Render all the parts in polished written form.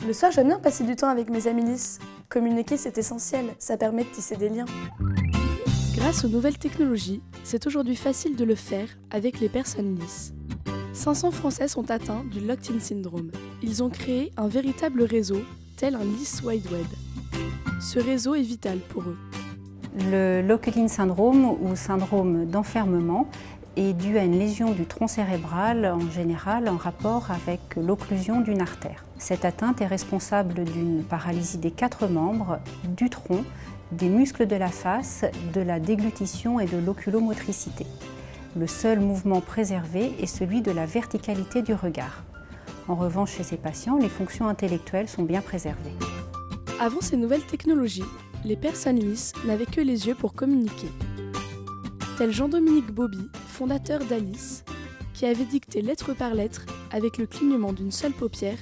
Le soir, j'aime bien passer du temps avec mes amis lisses. Communiquer, c'est essentiel, ça permet de tisser des liens. Grâce aux nouvelles technologies, c'est aujourd'hui facile de le faire avec les personnes lisses. 500 Français sont atteints du locked-in syndrome. Ils ont créé un véritable réseau, tel un Liss Wide Web. Ce réseau est vital pour eux. Le locked-in syndrome ou syndrome d'enfermement est dû à une lésion du tronc cérébral, en général en rapport avec l'occlusion d'une artère. Cette atteinte est responsable d'une paralysie des 4 membres, du tronc, des muscles de la face, de la déglutition et de l'oculomotricité. Le seul mouvement préservé est celui de la verticalité du regard. En revanche, chez ces patients, les fonctions intellectuelles sont bien préservées. Avant ces nouvelles technologies, les personnes lisses n'avaient que les yeux pour communiquer. Tel Jean-Dominique Bauby, fondateur d'Alice, qui avait dicté lettre par lettre, avec le clignement d'une seule paupière,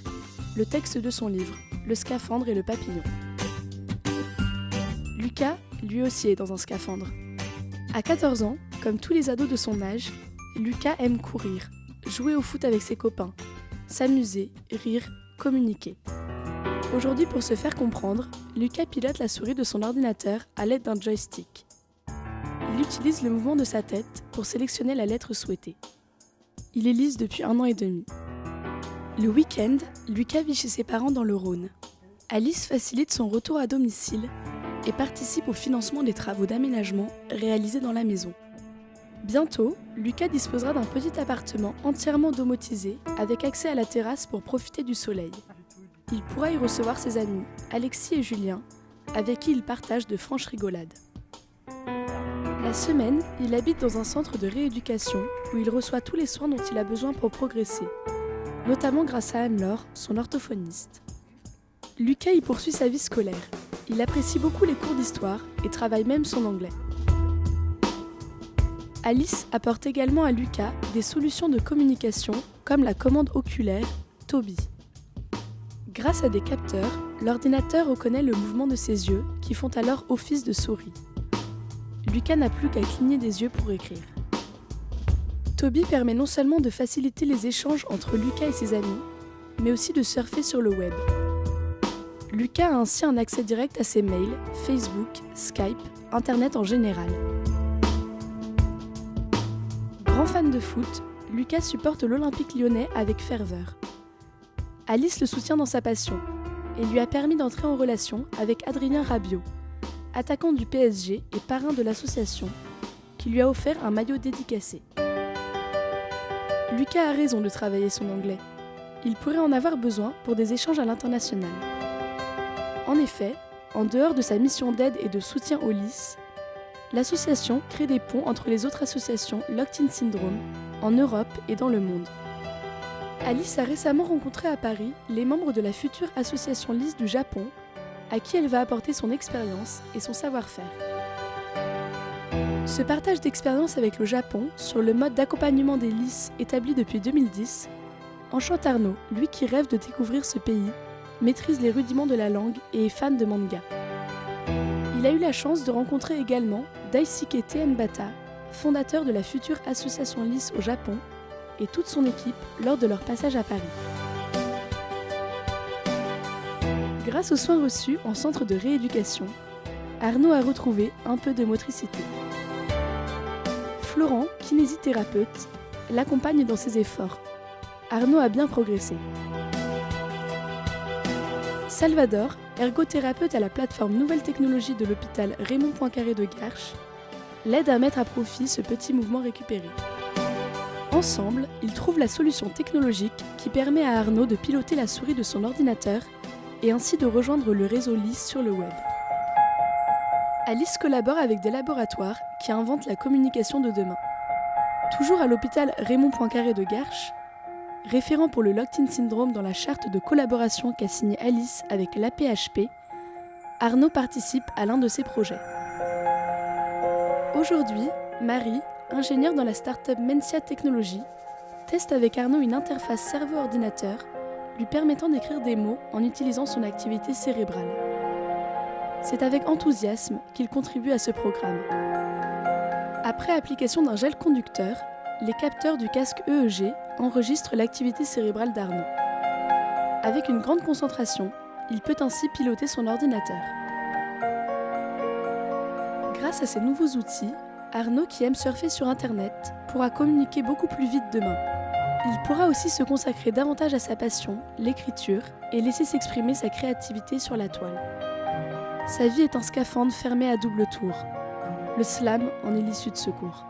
le texte de son livre, Le scaphandre et le papillon. Lucas, lui aussi, est dans un scaphandre. À 14 ans, comme tous les ados de son âge, Lucas aime courir, jouer au foot avec ses copains, s'amuser, rire, communiquer. Aujourd'hui, pour se faire comprendre, Lucas pilote la souris de son ordinateur à l'aide d'un joystick. Il utilise le mouvement de sa tête pour sélectionner la lettre souhaitée. Il est lisse depuis 1 an et demi. Le week-end, Lucas vit chez ses parents dans le Rhône. Alice facilite son retour à domicile et participe au financement des travaux d'aménagement réalisés dans la maison. Bientôt, Lucas disposera d'un petit appartement entièrement domotisé avec accès à la terrasse pour profiter du soleil. Il pourra y recevoir ses amis, Alexis et Julien, avec qui il partage de franches rigolades. La semaine, il habite dans un centre de rééducation où il reçoit tous les soins dont il a besoin pour progresser, notamment grâce à Anne-Laure, son orthophoniste. Lucas y poursuit sa vie scolaire. Il apprécie beaucoup les cours d'histoire et travaille même son anglais. Alice apporte également à Lucas des solutions de communication comme la commande oculaire Toby. Grâce à des capteurs, l'ordinateur reconnaît le mouvement de ses yeux qui font alors office de souris. Lucas n'a plus qu'à cligner des yeux pour écrire. Toby permet non seulement de faciliter les échanges entre Lucas et ses amis, mais aussi de surfer sur le web. Lucas a ainsi un accès direct à ses mails, Facebook, Skype, Internet en général. Grand fan de foot, Lucas supporte l'Olympique lyonnais avec ferveur. Alice le soutient dans sa passion et lui a permis d'entrer en relation avec Adrien Rabiot, attaquant du PSG et parrain de l'association, qui lui a offert un maillot dédicacé. Lucas a raison de travailler son anglais. Il pourrait en avoir besoin pour des échanges à l'international. En effet, en dehors de sa mission d'aide et de soutien aux lisses, l'association crée des ponts entre les autres associations Locked-in Syndrome en Europe et dans le monde. Alice a récemment rencontré à Paris les membres de la future association Liss du Japon, à qui elle va apporter son expérience et son savoir-faire. Ce partage d'expérience avec le Japon sur le mode d'accompagnement des lisses établi depuis 2010 enchante Arnaud, lui qui rêve de découvrir ce pays, maîtrise les rudiments de la langue et est fan de manga. Il a eu la chance de rencontrer également Daisuke Tenbata, fondateur de la future association Liss au Japon, et toute son équipe lors de leur passage à Paris. Grâce aux soins reçus en centre de rééducation, Arnaud a retrouvé un peu de motricité. Florent, kinésithérapeute, l'accompagne dans ses efforts. Arnaud a bien progressé. Salvador, ergothérapeute à la plateforme Nouvelles Technologies de l'hôpital Raymond Poincaré de Garches, l'aide à mettre à profit ce petit mouvement récupéré. Ensemble, ils trouvent la solution technologique qui permet à Arnaud de piloter la souris de son ordinateur et ainsi de rejoindre le réseau Liss sur le web. Alice collabore avec des laboratoires qui inventent la communication de demain. Toujours à l'hôpital Raymond Poincaré de Garches, référent pour le locked-in syndrome dans la charte de collaboration qu'a signée Alice avec l'AP-HP, Arnaud participe à l'un de ses projets. Aujourd'hui, Marie, ingénieure dans la start-up Mensia Technologies, teste avec Arnaud une interface cerveau-ordinateur lui permettant d'écrire des mots en utilisant son activité cérébrale. C'est avec enthousiasme qu'il contribue à ce programme. Après application d'un gel conducteur, les capteurs du casque EEG enregistrent l'activité cérébrale d'Arnaud. Avec une grande concentration, il peut ainsi piloter son ordinateur. Grâce à ces nouveaux outils, Arnaud, qui aime surfer sur Internet, pourra communiquer beaucoup plus vite demain. Il pourra aussi se consacrer davantage à sa passion, l'écriture, et laisser s'exprimer sa créativité sur la toile. Sa vie est un scaphandre fermé à double tour. Le slam en est l'issue de secours.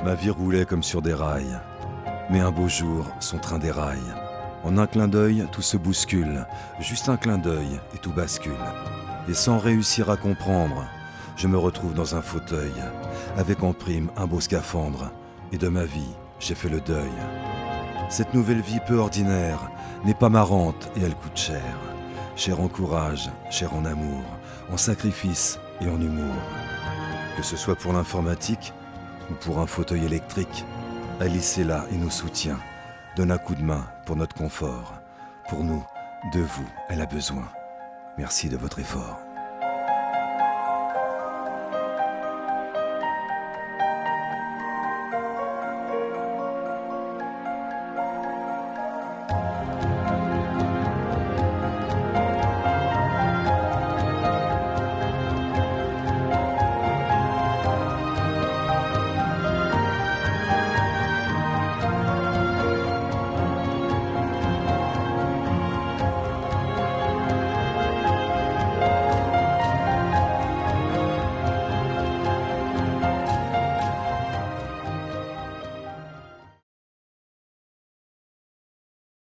Ma vie roulait comme sur des rails, mais un beau jour, son train déraille. En un clin d'œil, tout se bouscule, juste un clin d'œil et tout bascule. Et sans réussir à comprendre, je me retrouve dans un fauteuil, avec en prime un beau scaphandre, et de ma vie, j'ai fait le deuil. Cette nouvelle vie peu ordinaire n'est pas marrante et elle coûte cher. Cher en courage, cher en amour, en sacrifice et en humour. Que ce soit pour l'informatique ou pour un fauteuil électrique, Alice est là et nous soutient, donne un coup de main pour notre confort. Pour nous, de vous, elle a besoin. Merci de votre effort.